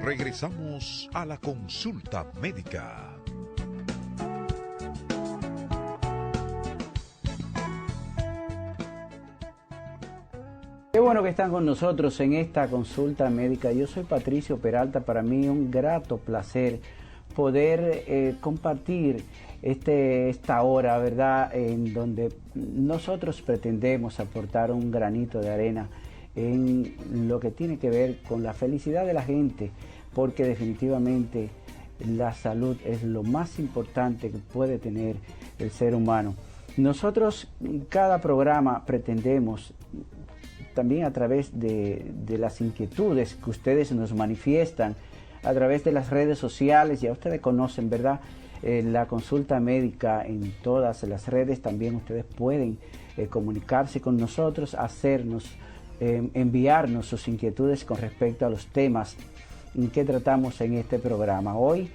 Regresamos a la consulta médica. Qué bueno que están con nosotros en esta consulta médica. Yo soy Patricio Peralta. Para mí un grato placer poder compartir esta hora, ¿verdad?, en donde nosotros pretendemos aportar un granito de arena en lo que tiene que ver con la felicidad de la gente, porque definitivamente la salud es lo más importante que puede tener el ser humano. Nosotros, cada programa, pretendemos también a través de las inquietudes que ustedes nos manifiestan a través de las redes sociales. Ya ustedes conocen, ¿verdad?, la consulta médica en todas las redes. También ustedes pueden comunicarse con nosotros, enviarnos sus inquietudes con respecto a los temas que tratamos en este programa. Hoy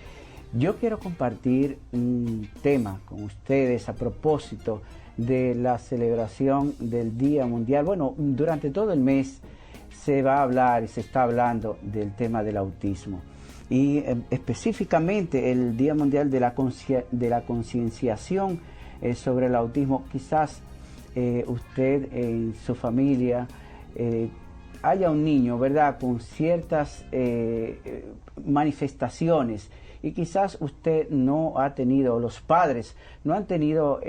yo quiero compartir un tema con ustedes a propósito de la celebración del Día Mundial. Bueno, durante todo el mes se va a hablar y se está hablando del tema del autismo. Y específicamente el Día Mundial de la concienciación sobre el autismo. Quizás usted en su familia haya un niño, ¿verdad?, con ciertas manifestaciones, y quizás usted no ha tenido, los padres no han tenido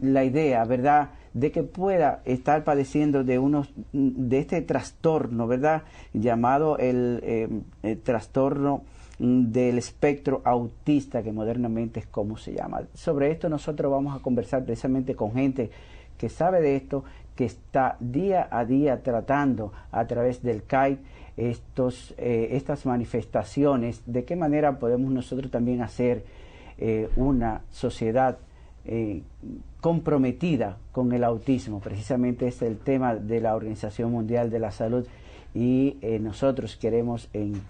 la idea, ¿verdad?, de que pueda estar padeciendo de este trastorno, ¿verdad?, llamado el trastorno del espectro autista, que modernamente es como se llama. Sobre esto nosotros vamos a conversar precisamente con gente que sabe de esto, que está día a día tratando a través del CAIP estas manifestaciones, de qué manera podemos nosotros también hacer una sociedad comprometida con el autismo. Precisamente es el tema de la Organización Mundial de la Salud, y nosotros queremos en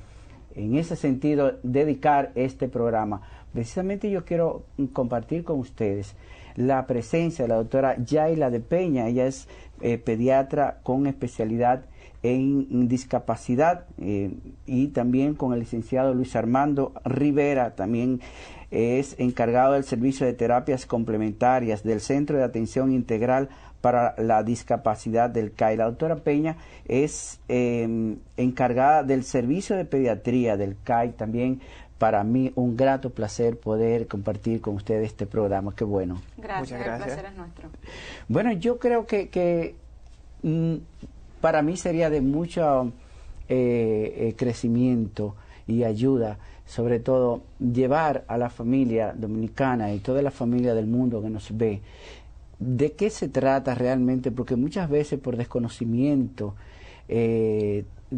ese sentido dedicar este programa. Precisamente yo quiero compartir con ustedes la presencia de la doctora Yaila de Peña. Ella es pediatra con especialidad en discapacidad, y también con el licenciado Luis Armando Rivera. También es encargado del servicio de terapias complementarias del Centro de Atención Integral para la Discapacidad del CAI. La doctora Peña es encargada del servicio de pediatría del CAI. También para mí un grato placer poder compartir con ustedes este programa. Qué bueno. Gracias, Muchas gracias. El placer es nuestro. Bueno, yo creo que para mí sería de mucho crecimiento y ayuda, sobre todo, llevar a la familia dominicana y toda la familia del mundo que nos ve de qué se trata realmente, porque muchas veces por desconocimiento,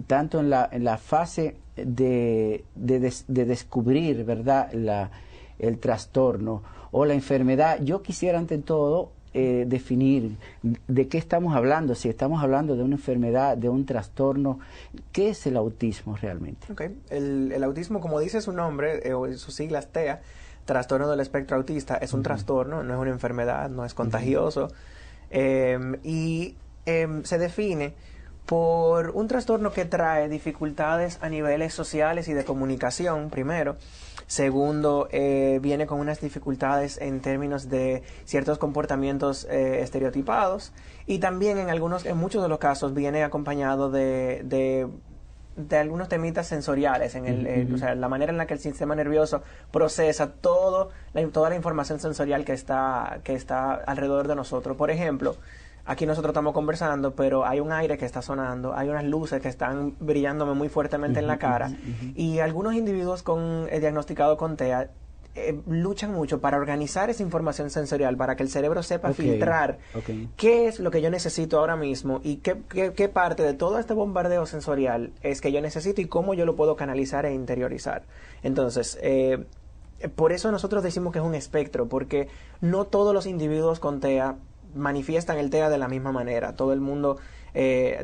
tanto en la fase de descubrir, ¿verdad?, el trastorno o la enfermedad, yo quisiera ante todo definir de qué estamos hablando, si estamos hablando de una enfermedad, de un trastorno. ¿Qué es el autismo realmente? Okay. El autismo, como dice su nombre, o sus siglas TEA, trastorno del espectro autista, es un trastorno, no es una enfermedad, no es contagioso, y se define por un trastorno que trae dificultades a niveles sociales y de comunicación, primero. Segundo, viene con unas dificultades en términos de ciertos comportamientos estereotipados, y también en muchos de los casos viene acompañado de algunos temitas sensoriales, o sea, la manera en la que el sistema nervioso procesa toda la información sensorial que está alrededor de nosotros. Por ejemplo, aquí nosotros estamos conversando, pero hay un aire que está sonando, hay unas luces que están brillándome muy fuertemente en la cara, y algunos individuos diagnosticados con TEA luchan mucho para organizar esa información sensorial, para que el cerebro sepa filtrar qué es lo que yo necesito ahora mismo y qué parte de todo este bombardeo sensorial es que yo necesito y cómo yo lo puedo canalizar e interiorizar. Entonces, por eso nosotros decimos que es un espectro, porque no todos los individuos con TEA manifiestan el TEA de la misma manera. Todo el mundo,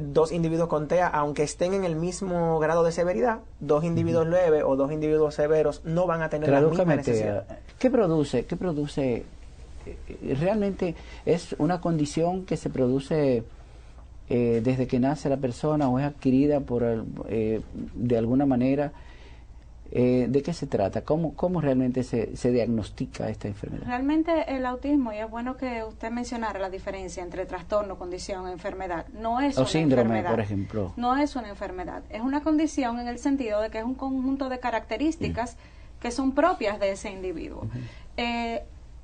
dos individuos con TEA, aunque estén en el mismo grado de severidad, dos individuos leves o dos individuos severos no van a tener la misma necesidad. ¿Qué produce? Realmente es una condición que se produce desde que nace la persona o es adquirida de alguna manera? ¿De qué se trata? ¿Cómo realmente se diagnostica esta enfermedad? Realmente el autismo, y es bueno que usted mencionara la diferencia entre trastorno, condición e enfermedad, no es una síndrome, enfermedad, por ejemplo. No es una enfermedad, es una condición en el sentido de que es un conjunto de características que son propias de ese individuo.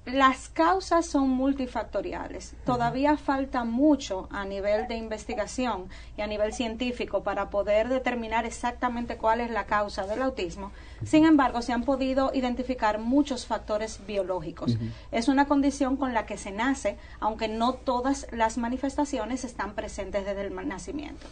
Las causas son multifactoriales. Todavía falta mucho a nivel de investigación y a nivel científico para poder determinar exactamente cuál es la causa del autismo. Sin embargo, se han podido identificar muchos factores biológicos. Es una condición con la que se nace, aunque no todas las manifestaciones están presentes desde el nacimiento.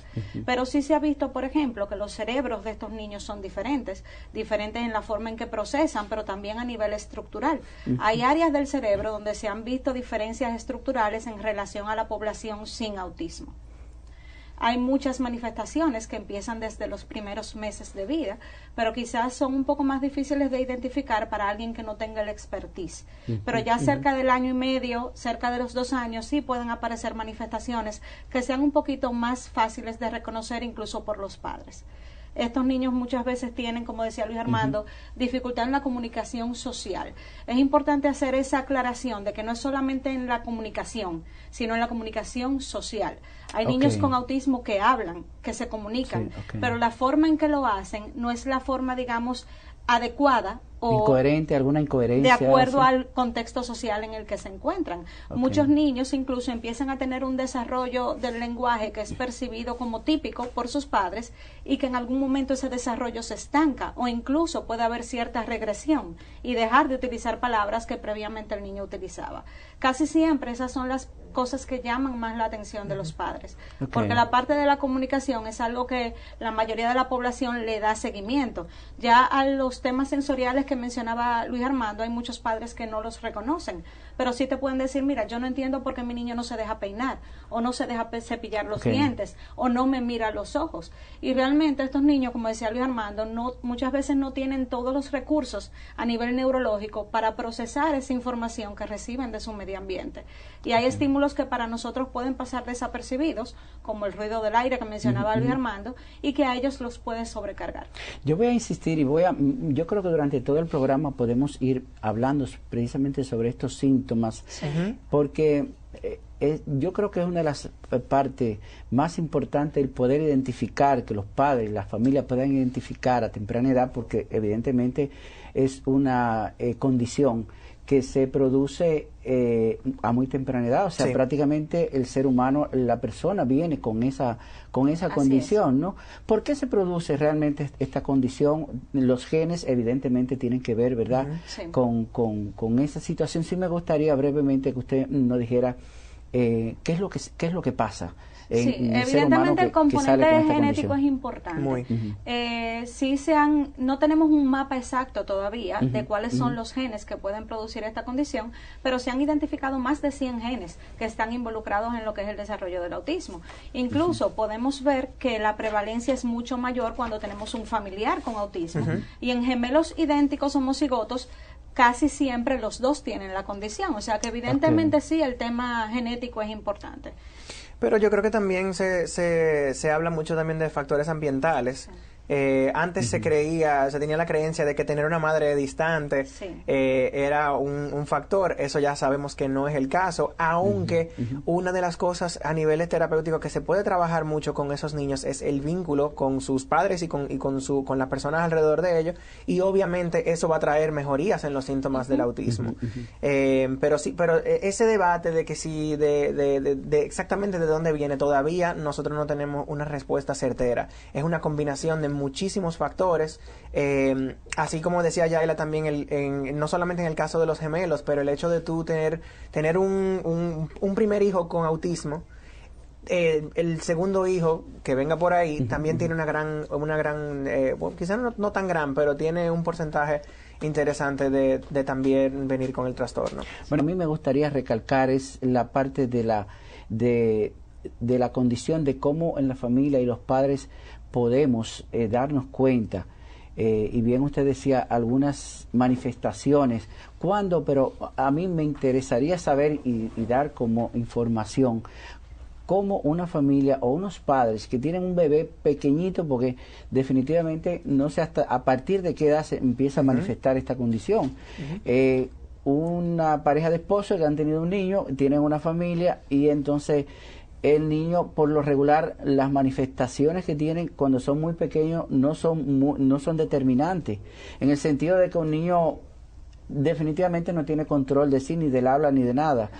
Pero sí se ha visto, por ejemplo, que los cerebros de estos niños son diferentes en la forma en que procesan, pero también a nivel estructural. Hay áreas del cerebro donde se han visto diferencias estructurales en relación a la población sin autismo. Hay muchas manifestaciones que empiezan desde los primeros meses de vida, pero quizás son un poco más difíciles de identificar para alguien que no tenga el expertise. Pero ya cerca del año y medio, cerca de los 2 años, sí pueden aparecer manifestaciones que sean un poquito más fáciles de reconocer incluso por los padres. Estos niños muchas veces tienen, como decía Luis Armando, dificultad en la comunicación social. Es importante hacer esa aclaración de que no es solamente en la comunicación, sino en la comunicación social. Hay niños con autismo que hablan, que se comunican, pero la forma en que lo hacen no es la forma, digamos, adecuada o alguna incoherencia de acuerdo al contexto social en el que se encuentran. Muchos niños incluso empiezan a tener un desarrollo del lenguaje que es percibido como típico por sus padres y que en algún momento ese desarrollo se estanca o incluso puede haber cierta regresión y dejar de utilizar palabras que previamente el niño utilizaba. Casi siempre esas son las cosas que llaman más la atención de los padres, porque la parte de la comunicación es algo que la mayoría de la población le da seguimiento. Ya a los temas sensoriales que mencionaba Luis Armando, hay muchos padres que no los reconocen, pero sí te pueden decir, mira, yo no entiendo por qué mi niño no se deja peinar, o no se deja cepillar los dientes, o no me mira a los ojos. Y realmente estos niños, como decía Luis Armando, muchas veces no tienen todos los recursos a nivel neurológico para procesar esa información que reciben de su medio ambiente. Y hay estímulos que para nosotros pueden pasar desapercibidos, como el ruido del aire que mencionaba Luis Armando, y que a ellos los puede sobrecargar. Yo voy a insistir y yo creo que durante todo el programa podemos ir hablando precisamente sobre estos síntomas, porque yo creo que es una de las partes más importantes el poder identificar, que los padres y las familias puedan identificar a temprana edad, porque evidentemente es una condición que se produce a muy temprana edad, o sea, prácticamente el ser humano, la persona viene con esa condición, ¿no? ¿Por qué se produce realmente esta condición? Los genes evidentemente tienen que ver, ¿verdad? Con esa situación. Sí me gustaría brevemente que usted nos dijera qué es lo que pasa. Evidentemente el componente genético es importante. No tenemos un mapa exacto todavía de cuáles son los genes que pueden producir esta condición, pero se han identificado más de 100 genes que están involucrados en lo que es el desarrollo del autismo. Incluso podemos ver que la prevalencia es mucho mayor cuando tenemos un familiar con autismo. Y en gemelos idénticos homocigotos, casi siempre los dos tienen la condición. O sea que evidentemente sí, el tema genético es importante. Pero yo creo que también se habla mucho también de factores ambientales. Antes se tenía la creencia de que tener una madre distante era un factor. Eso ya sabemos que no es el caso, aunque una de las cosas a niveles terapéuticos que se puede trabajar mucho con esos niños es el vínculo con sus padres y con las personas alrededor de ellos, y obviamente eso va a traer mejorías en los síntomas del autismo. Pero ese debate de que si de exactamente de dónde viene, todavía nosotros no tenemos una respuesta certera. Es una combinación de muchísimos factores, así como decía Yaila también, no solamente en el caso de los gemelos, pero el hecho de tú tener un primer hijo con autismo, el segundo hijo que venga por ahí también tiene una gran quizás no tan gran, pero tiene un porcentaje interesante de también venir con el trastorno. Bueno, a mí me gustaría recalcar es la parte de la condición de cómo en la familia y los padres podemos darnos cuenta, y bien usted decía algunas manifestaciones, ¿cuándo? Pero a mí me interesaría saber y dar como información cómo una familia o unos padres que tienen un bebé pequeñito, porque definitivamente no sé hasta a partir de qué edad se empieza a manifestar esta condición. Una pareja de esposos que han tenido un niño, tienen una familia y entonces el niño, por lo regular, las manifestaciones que tienen cuando son muy pequeños no son determinantes, en el sentido de que un niño definitivamente no tiene control de sí, ni del habla, ni de nada.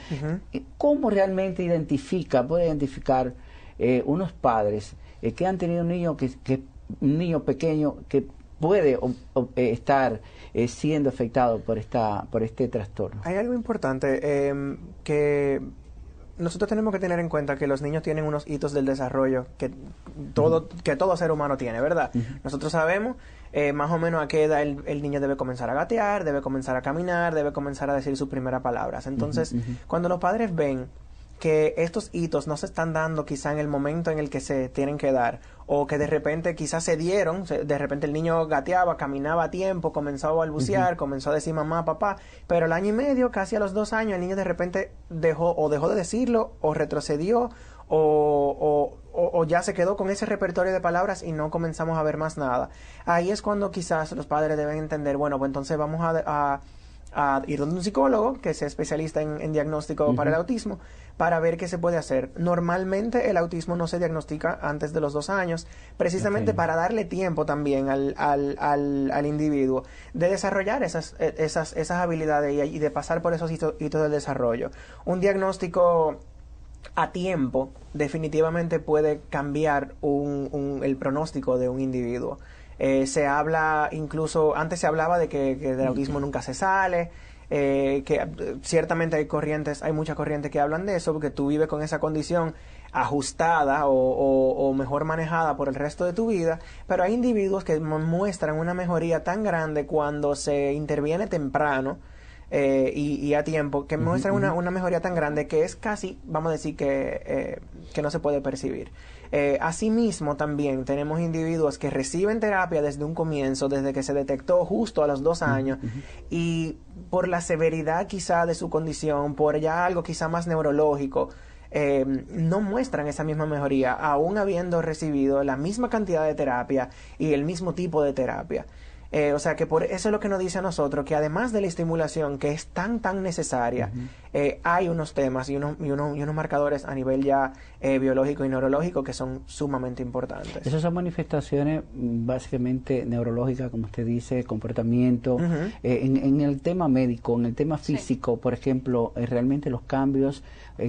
¿Cómo realmente puede identificar unos padres que han tenido un niño un niño pequeño que puede estar siendo afectado por este trastorno? Hay algo importante que nosotros tenemos que tener en cuenta, que los niños tienen unos hitos del desarrollo que todo ser humano tiene, ¿verdad? Nosotros sabemos más o menos a qué edad el niño debe comenzar a gatear, debe comenzar a caminar, debe comenzar a decir sus primeras palabras. Entonces, cuando los padres ven que estos hitos no se están dando quizá en el momento en el que se tienen que dar, o que de repente quizás se dieron, de repente el niño gateaba, caminaba a tiempo, comenzó a balbucear, comenzó a decir mamá, papá, pero al año y medio, casi a los 2 años, el niño de repente dejó de decirlo, o retrocedió, o ya se quedó con ese repertorio de palabras y no comenzamos a ver más nada. Ahí es cuando quizás los padres deben entender, bueno, pues entonces vamos a ir donde un psicólogo que sea especialista en diagnóstico para el autismo, para ver qué se puede hacer. Normalmente el autismo no se diagnostica antes de los 2 años, precisamente para darle tiempo también al individuo de desarrollar esas habilidades y de pasar por esos hitos del desarrollo. Un diagnóstico a tiempo definitivamente puede cambiar el pronóstico de un individuo. Se habla, incluso antes se hablaba de que del autismo nunca se sale, que ciertamente hay muchas corrientes que hablan de eso, porque tú vives con esa condición ajustada o mejor manejada por el resto de tu vida, pero hay individuos que muestran una mejoría tan grande cuando se interviene temprano y a tiempo, que muestran una mejoría tan grande que es casi, vamos a decir, que no se puede percibir. Asimismo, también tenemos individuos que reciben terapia desde un comienzo, desde que se detectó justo a los 2 años, y por la severidad quizá de su condición, por ya algo quizá más neurológico, no muestran esa misma mejoría, aún habiendo recibido la misma cantidad de terapia y el mismo tipo de terapia. O sea que por eso es lo que nos dice a nosotros, que además de la estimulación que es tan necesaria, hay unos temas y unos marcadores a nivel ya biológico y neurológico que son sumamente importantes. Esas son manifestaciones básicamente neurológicas, como usted dice, comportamiento. En el tema médico, en el tema físico, por ejemplo, realmente los cambios,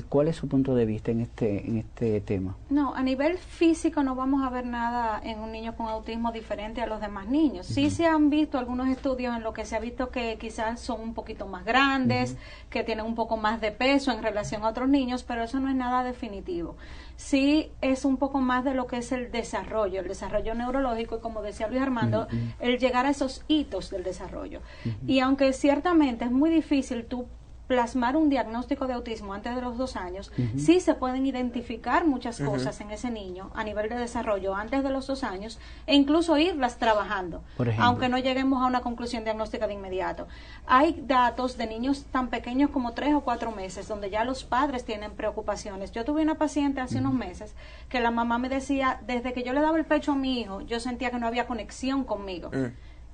¿cuál es su punto de vista en este tema? No, a nivel físico no vamos a ver nada en un niño con autismo diferente a los demás niños. Sí se han visto algunos estudios en los que se ha visto que quizás son un poquito más grandes, que tienen un poco más de peso en relación a otros niños, pero eso no es nada definitivo. Sí es un poco más de lo que es el desarrollo neurológico, y como decía Luis Armando, el llegar a esos hitos del desarrollo. Y aunque ciertamente es muy difícil tú plasmar un diagnóstico de autismo antes de los 2 años, sí se pueden identificar muchas cosas en ese niño a nivel de desarrollo antes de los 2 años, e incluso irlas trabajando, aunque no lleguemos a una conclusión diagnóstica de inmediato. Hay datos de niños tan pequeños como 3 o 4 meses, donde ya los padres tienen preocupaciones. Yo tuve una paciente hace unos meses que la mamá me decía, desde que yo le daba el pecho a mi hijo, yo sentía que no había conexión conmigo.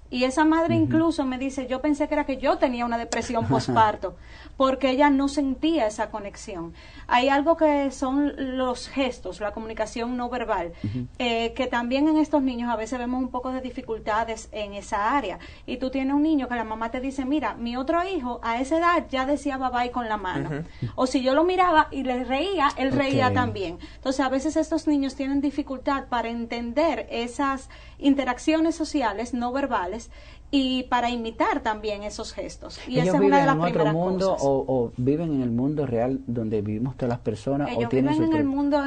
Y esa madre incluso me dice, yo pensé que era que yo tenía una depresión posparto, porque ella no sentía esa conexión. Hay algo que son los gestos, la comunicación no verbal, que también en estos niños a veces vemos un poco de dificultades en esa área. Y tú tienes un niño que la mamá te dice, mira, mi otro hijo a esa edad ya decía bye bye con la mano. O si yo lo miraba y le reía, él reía también. Entonces a veces estos niños tienen dificultad para entender esas interacciones sociales no verbales y para imitar también esos gestos. Y ¿Ellos esa es una de las viven en otro mundo cosas. o viven en el mundo real donde vivimos todas las personas? Ellos o tienen viven en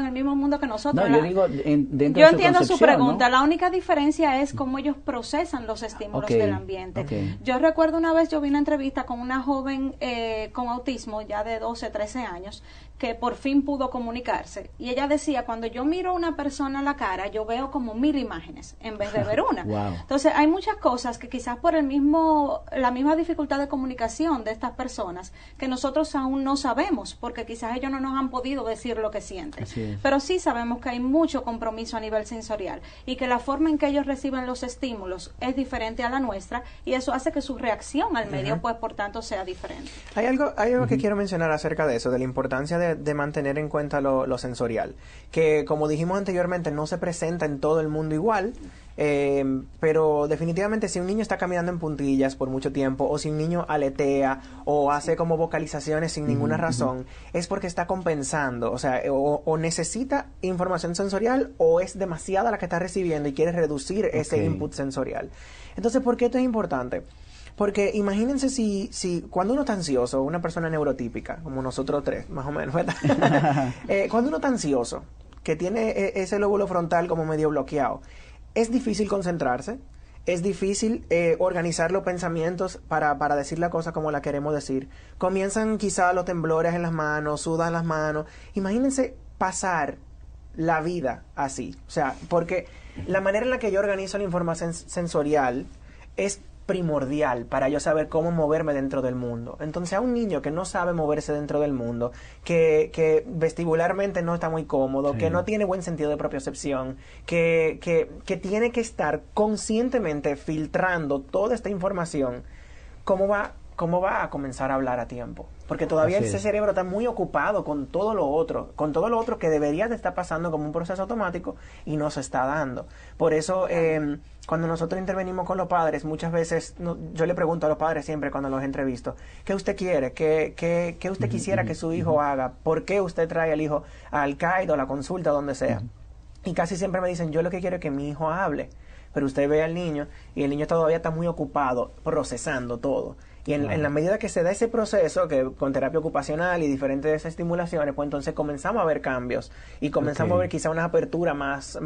el mismo mundo que nosotros. No, yo digo dentro yo de su entiendo su pregunta. ¿no? La única diferencia es cómo ellos procesan los estímulos del ambiente. Yo recuerdo una vez, yo vi una entrevista con una joven con autismo ya de 12, 13 años, que por fin pudo comunicarse. Y ella decía, cuando yo miro a una persona a la cara, yo veo como 1000 imágenes en vez de ver una. Wow. Entonces, hay muchas cosas que quizás por la misma dificultad de comunicación de estas personas, que nosotros aún no sabemos, porque quizás ellos no nos han podido decir lo que sienten. Pero sí sabemos que hay mucho compromiso a nivel sensorial y que la forma en que ellos reciben los estímulos es diferente a la nuestra, y eso hace que su reacción al medio, pues, por tanto, sea diferente. Hay algo que quiero mencionar acerca de eso, de la importancia de mantener en cuenta lo sensorial, que como dijimos anteriormente no se presenta en todo el mundo igual, pero definitivamente si un niño está caminando en puntillas por mucho tiempo, o si un niño aletea o hace como vocalizaciones sin ninguna razón, es porque está compensando, o sea, o necesita información sensorial, o es demasiada la que está recibiendo y quiere reducir ese input sensorial. Entonces, ¿por qué esto es importante? Porque imagínense si cuando uno está ansioso, una persona neurotípica, como nosotros tres, más o menos, ¿verdad? Cuando uno está ansioso, que tiene ese lóbulo frontal como medio bloqueado, es difícil concentrarse, es difícil organizar los pensamientos para decir la cosa como la queremos decir. Comienzan quizá los temblores en las manos, sudan las manos. Imagínense pasar la vida así. O sea, porque la manera en la que yo organizo la información sensorial es primordial para yo saber cómo moverme dentro del mundo. Entonces, a un niño que no sabe moverse dentro del mundo, que vestibularmente no está muy cómodo, que no tiene buen sentido de propiocepción, que tiene que estar conscientemente filtrando toda esta información, ¿cómo va a comenzar a hablar a tiempo? Porque todavía ese cerebro está muy ocupado con todo lo otro que debería de estar pasando como un proceso automático y no se está dando. Por eso, cuando nosotros intervenimos con los padres, muchas veces yo le pregunto a los padres siempre cuando los entrevisto, ¿qué usted quiere? ¿Qué usted quisiera que su hijo haga? ¿Por qué usted trae al hijo al CAID o a la consulta, donde sea? Y casi siempre me dicen, yo lo que quiero es que mi hijo hable. Pero usted ve al niño y el niño todavía está muy ocupado procesando todo. Y en la medida que se da ese proceso, que con terapia ocupacional y diferentes estimulaciones, pues entonces comenzamos a ver cambios y comenzamos a ver quizá una apertura más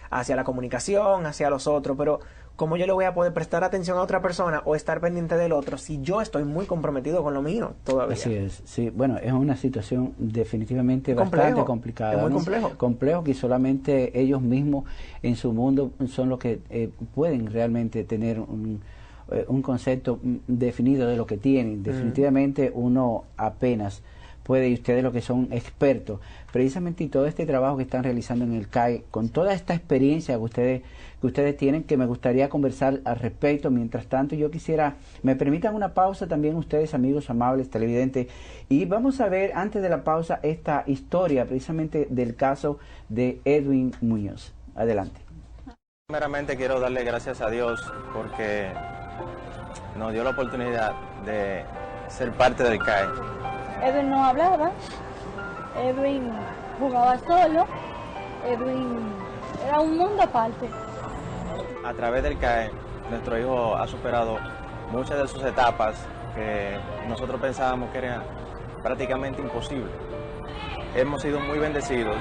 hacia la comunicación, hacia los otros. Pero ¿cómo yo le voy a poder prestar atención a otra persona o estar pendiente del otro si yo estoy muy comprometido con lo mío todavía? Así es, sí. Bueno, es una situación definitivamente bastante complicada. Es muy complejo. Complejo, que solamente ellos mismos en su mundo son los que pueden realmente tener un concepto definido de lo que tienen. Definitivamente uno apenas puede, y ustedes lo que son expertos, precisamente, y todo este trabajo que están realizando en el CAI, con toda esta experiencia que ustedes tienen, que me gustaría conversar al respecto. Mientras tanto, yo quisiera, me permitan una pausa también ustedes, amigos amables televidentes, y vamos a ver antes de la pausa esta historia precisamente del caso de Edwin Muñoz. Adelante. Primeramente quiero darle gracias a Dios porque nos dio la oportunidad de ser parte del CAI. Edwin no hablaba, Edwin jugaba solo, Edwin era un mundo aparte. A través del CAI, nuestro hijo ha superado muchas de sus etapas que nosotros pensábamos que eran prácticamente imposibles. Hemos sido muy bendecidos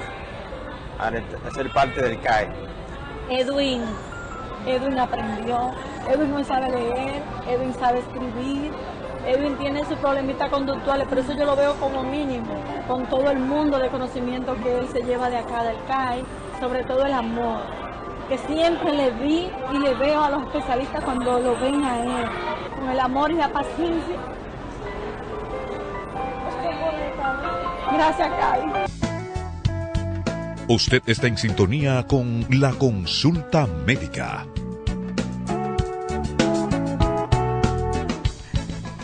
al ser parte del CAI. Edwin aprendió, Edwin no sabe leer, Edwin sabe escribir, Edwin tiene sus problemitas conductuales, pero eso yo lo veo como mínimo, con todo el mundo de conocimiento que él se lleva de acá del CAI, sobre todo el amor, que siempre le vi y le veo a los especialistas cuando lo ven a él, con el amor y la paciencia. Gracias, CAI. Usted está en sintonía con la consulta médica.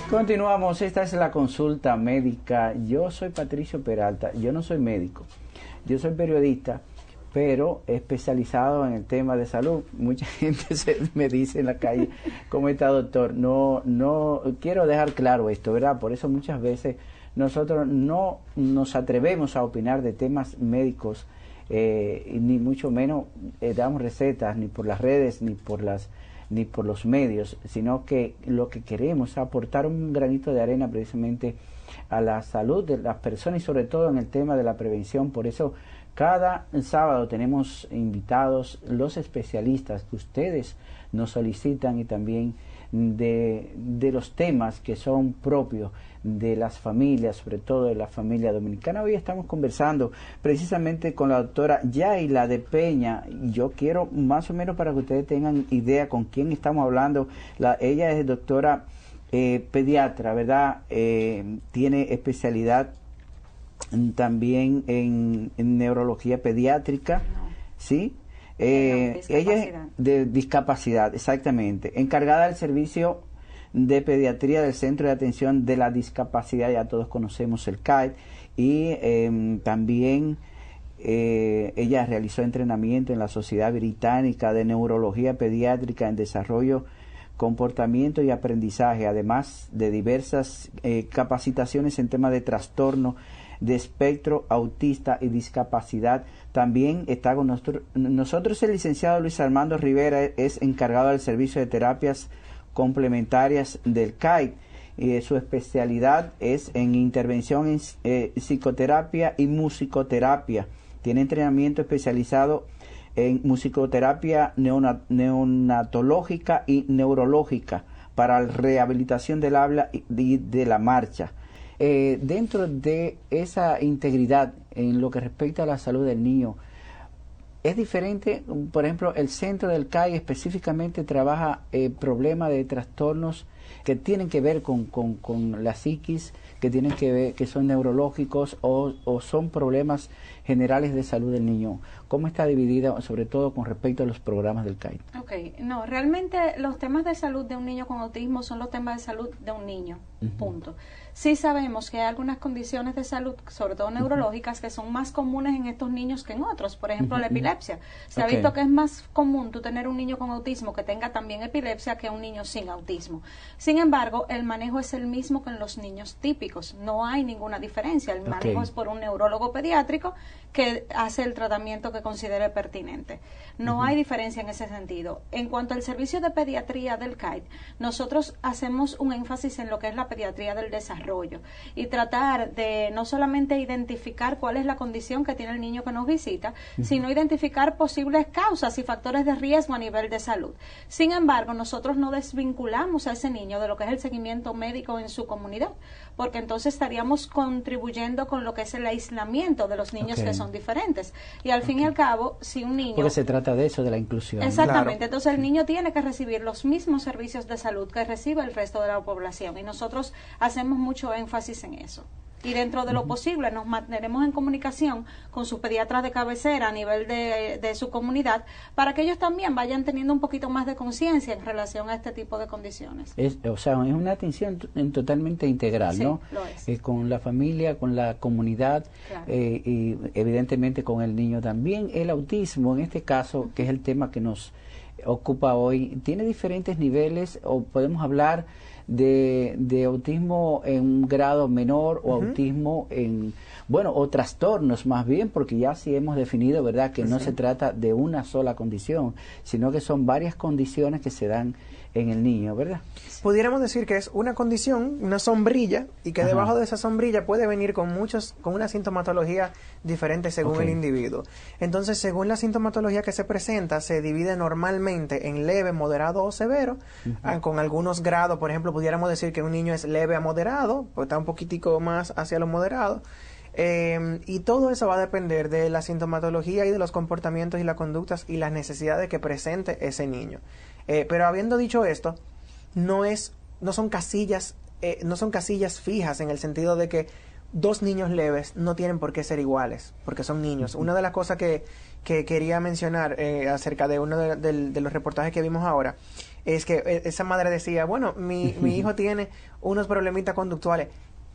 Continuamos, esta es la consulta médica. Yo soy Patricio Peralta, yo no soy médico, yo soy periodista, pero especializado en el tema de salud. Mucha gente me dice en la calle, ¿cómo está, doctor? No quiero dejar claro esto, ¿verdad? Por eso muchas veces nosotros no nos atrevemos a opinar de temas médicos, ni mucho menos damos recetas ni por las redes ni por los medios, sino que lo que queremos es aportar un granito de arena precisamente a la salud de las personas y sobre todo en el tema de la prevención. Por eso cada sábado tenemos invitados los especialistas que ustedes nos solicitan y también de los temas que son propios de las familias, sobre todo de la familia dominicana. Hoy estamos conversando precisamente con la doctora Yaila de Peña. Yo quiero más o menos para que ustedes tengan idea con quién estamos hablando. Ella es doctora pediatra, ¿verdad? Tiene especialidad también en neurología pediátrica, ¿sí? Ella es de discapacidad, exactamente, encargada del servicio de pediatría del Centro de Atención de la Discapacidad, ya todos conocemos el CAID, y también ella realizó entrenamiento en la Sociedad Británica de Neurología Pediátrica en Desarrollo, Comportamiento y Aprendizaje, además de diversas capacitaciones en temas de trastorno de espectro autista y discapacidad. También está con nosotros el licenciado Luis Armando Rivera, es encargado del servicio de terapias complementarias del CAID. Su especialidad es en intervención en psicoterapia y musicoterapia. Tiene entrenamiento especializado en musicoterapia neonatológica y neurológica para la rehabilitación del habla y de la marcha. Dentro de esa integridad en lo que respecta a la salud del niño, es diferente. Por ejemplo, el centro del CAI específicamente trabaja problemas de trastornos que tienen que ver con la psiquis, que tienen que ver, que son neurológicos o son problemas generales de salud del niño. ¿Cómo está dividida, sobre todo con respecto a los programas del CAI? Ok, no, realmente los temas de salud de un niño con autismo son los temas de salud de un niño, punto. Sí sabemos que hay algunas condiciones de salud, sobre todo neurológicas, que son más comunes en estos niños que en otros. Por ejemplo, la epilepsia. Se ha visto que es más común tú tener un niño con autismo que tenga también epilepsia que un niño sin autismo. Sin embargo, el manejo es el mismo que en los niños típicos. No hay ninguna diferencia. El manejo es por un neurólogo pediátrico que hace el tratamiento que considere pertinente. No hay diferencia en ese sentido. En cuanto al servicio de pediatría del CAID, nosotros hacemos un énfasis en lo que es la pediatría del desarrollo y tratar de no solamente identificar cuál es la condición que tiene el niño que nos visita, sino identificar posibles causas y factores de riesgo a nivel de salud. Sin embargo, nosotros no desvinculamos a ese niño de lo que es el seguimiento médico en su comunidad, porque entonces estaríamos contribuyendo con lo que es el aislamiento de los niños que son diferentes. Y al fin y al cabo, si un niño... Porque se trata de eso, de la inclusión. Exactamente. Claro. Entonces el niño tiene que recibir los mismos servicios de salud que recibe el resto de la población. Y nosotros hacemos mucho énfasis en eso. Y dentro de lo posible nos mantenemos en comunicación con sus pediatras de cabecera a nivel de su comunidad para que ellos también vayan teniendo un poquito más de conciencia en relación a este tipo de condiciones. O sea, es una atención totalmente integral, sí, ¿no? Lo es. Con la familia, con la comunidad, claro. Y evidentemente con el niño también. El autismo, en este caso, que es el tema que nos ocupa hoy, tiene diferentes niveles, o podemos hablar de autismo en un grado menor o autismo en, bueno, o trastornos más bien, porque ya sí hemos definido, ¿verdad?, que no se trata de una sola condición, sino que son varias condiciones que se dan en el niño, ¿verdad? Pudiéramos decir que es una condición, una sombrilla, y que debajo de esa sombrilla puede venir con una sintomatología diferente según el individuo. Entonces, según la sintomatología que se presenta, se divide normalmente en leve, moderado o severo, con algunos grados. Por ejemplo, pudiéramos decir que un niño es leve a moderado, pues está un poquitico más hacia lo moderado. Y todo eso va a depender de la sintomatología y de los comportamientos y las conductas y las necesidades que presente ese niño. Pero habiendo dicho esto, no son casillas fijas, en el sentido de que dos niños leves no tienen por qué ser iguales, porque son niños. Una de las cosas que quería mencionar acerca de uno de los reportajes que vimos ahora es que esa madre decía, bueno, mi hijo tiene unos problemitas conductuales.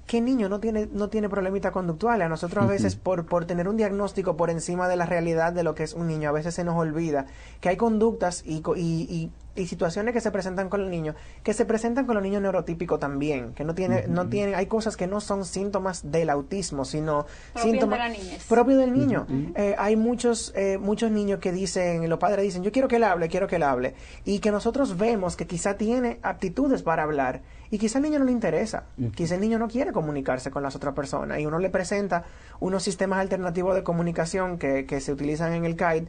¿Qué niño no tiene problemitas conductuales? A nosotros a veces por tener un diagnóstico por encima de la realidad de lo que es un niño, a veces se nos olvida que hay conductas y situaciones que se presentan con el niño, que se presentan con los niños neurotípicos también, que no tienen, hay cosas que no son síntomas del autismo, sino síntomas propios del niño. Hay muchos niños que dicen, los padres dicen, yo quiero que él hable, y que nosotros vemos que quizá tiene aptitudes para hablar, y quizá al niño no le interesa, quizá el niño no quiere comunicarse con las otras personas, y uno le presenta unos sistemas alternativos de comunicación que se utilizan en el CAID,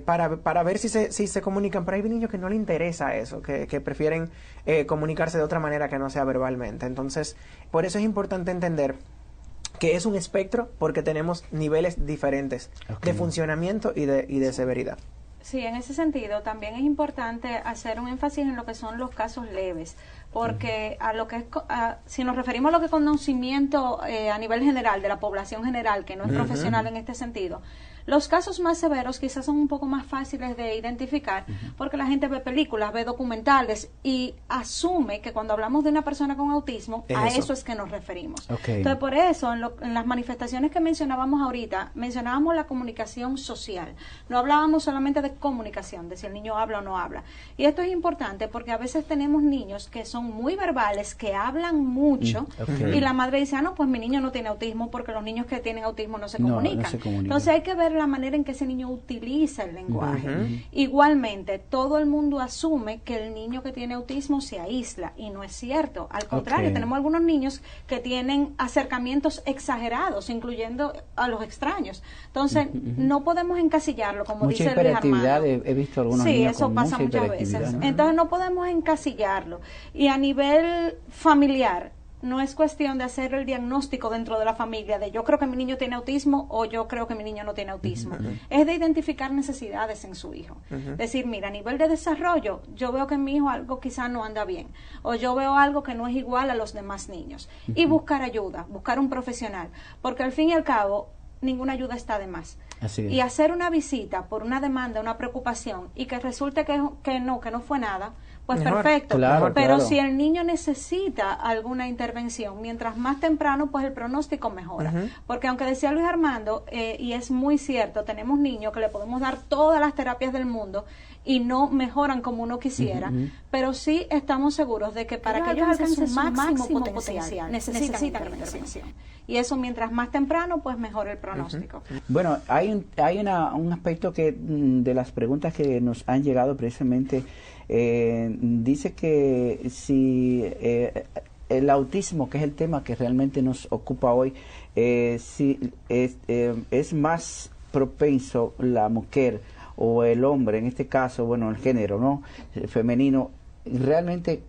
para ver si se comunican. Pero hay niños que no les interesa eso, que prefieren comunicarse de otra manera que no sea verbalmente. Entonces, por eso es importante entender que es un espectro, porque tenemos niveles diferentes de funcionamiento y de severidad. Sí, en ese sentido también es importante hacer un énfasis en lo que son los casos leves, porque a lo que es, si nos referimos a lo que es conocimiento a nivel general de la población general, que no es profesional en este sentido, los casos más severos quizás son un poco más fáciles de identificar, porque la gente ve películas, ve documentales y asume que cuando hablamos de una persona con autismo, a eso es que nos referimos. Entonces, por eso, en las manifestaciones que mencionábamos ahorita, mencionábamos la comunicación social. No hablábamos solamente de comunicación, de si el niño habla o no habla. Y esto es importante porque a veces tenemos niños que son muy verbales, que hablan mucho, y la madre dice, no, pues mi niño no tiene autismo porque los niños que tienen autismo no se comunican. No se comunican. Entonces hay que ver la manera en que ese niño utiliza el lenguaje. Igualmente, todo el mundo asume que el niño que tiene autismo se aísla, y no es cierto. Al contrario, tenemos algunos niños que tienen acercamientos exagerados, incluyendo a los extraños. Entonces, no podemos encasillarlo, como mucha dice Luis Armando. He visto algunos niños eso con pasa mucha muchas veces. ¿no? Entonces, no podemos encasillarlo. Y a nivel familiar, no es cuestión de hacer el diagnóstico dentro de la familia de yo creo que mi niño tiene autismo o yo creo que mi niño no tiene autismo. Es de identificar necesidades en su hijo. Decir, mira, a nivel de desarrollo, yo veo que en mi hijo algo quizá no anda bien, o yo veo algo que no es igual a los demás niños. Y buscar ayuda, buscar un profesional, porque al fin y al cabo, ninguna ayuda está de más. Y hacer una visita por una demanda, una preocupación, y que resulte que no fue nada, pues mejor, perfecto, pero si el niño necesita alguna intervención, mientras más temprano, pues el pronóstico mejora. Porque aunque decía Luis Armando, y es muy cierto, tenemos niños que le podemos dar todas las terapias del mundo y no mejoran como uno quisiera, pero sí estamos seguros de que para que ellos alcancen su máximo potencial necesitan intervención. Y eso mientras más temprano, pues mejor el pronóstico. Bueno, hay un aspecto que de las preguntas que nos han llegado precisamente, dice que si el autismo, que es el tema que realmente nos ocupa hoy, si es más propenso la mujer o el hombre, en este caso, bueno, el género, ¿no? Femenino, realmente,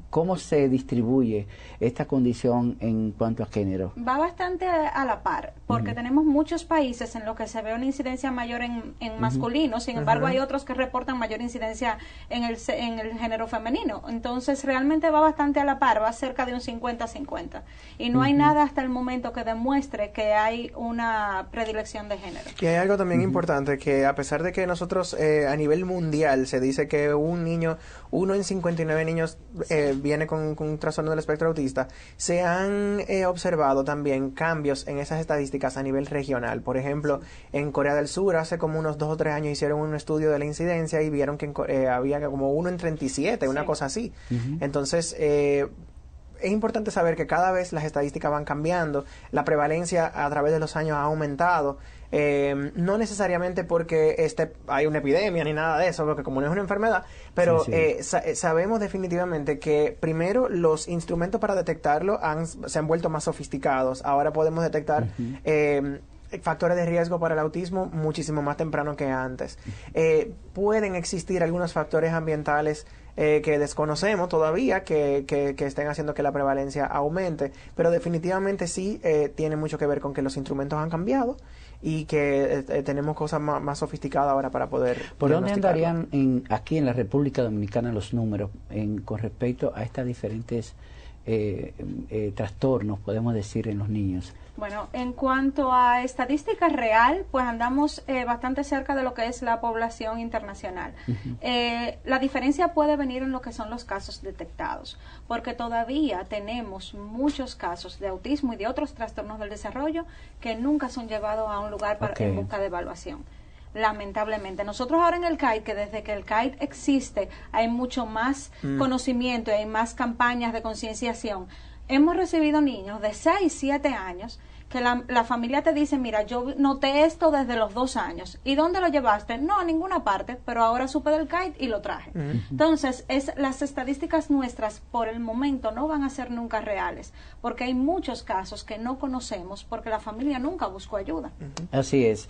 ¿cómo se distribuye esta condición en cuanto a género? Va bastante a la par, porque tenemos muchos países en los que se ve una incidencia mayor en masculino, sin embargo hay otros que reportan mayor incidencia en el género femenino. Entonces realmente va bastante a la par, va cerca de un 50-50. Y no hay nada hasta el momento que demuestre que hay una predilección de género. Y hay algo también importante, que a pesar de que nosotros a nivel mundial se dice que uno en 59 niños viene con un trastorno del espectro autista, se han observado también cambios en esas estadísticas a nivel regional. Por ejemplo, en Corea del Sur hace como unos 2 o 3 años hicieron un estudio de la incidencia y vieron que había como 1 en 37, una cosa así. Entonces, es importante saber que cada vez las estadísticas van cambiando, la prevalencia a través de los años ha aumentado. No necesariamente porque hay una epidemia ni nada de eso, porque como no es una enfermedad, pero sabemos definitivamente que primero los instrumentos para detectarlo se han vuelto más sofisticados. Ahora podemos detectar factores de riesgo para el autismo muchísimo más temprano que antes. Pueden existir algunos factores ambientales que desconocemos todavía, que estén haciendo que la prevalencia aumente, pero definitivamente sí tiene mucho que ver con que los instrumentos han cambiado y que tenemos cosas más sofisticadas ahora para poder... ¿Por dónde andarían aquí en la República Dominicana los números con respecto a estas diferentes trastornos, podemos decir, en los niños? Bueno, en cuanto a estadística real, pues andamos bastante cerca de lo que es la población internacional. La diferencia puede venir en lo que son los casos detectados, porque todavía tenemos muchos casos de autismo y de otros trastornos del desarrollo que nunca son llevados a un lugar en busca de evaluación. Lamentablemente. Nosotros ahora en el CAIT, que desde que el CAIT existe, hay mucho más conocimiento y hay más campañas de concienciación. Hemos recibido niños de 6, 7 años que la familia te dice, mira, yo noté esto desde los 2 años. ¿Y dónde lo llevaste? No, a ninguna parte, pero ahora supe del CAIT y lo traje. Entonces, las estadísticas nuestras por el momento no van a ser nunca reales, porque hay muchos casos que no conocemos porque la familia nunca buscó ayuda. Así es.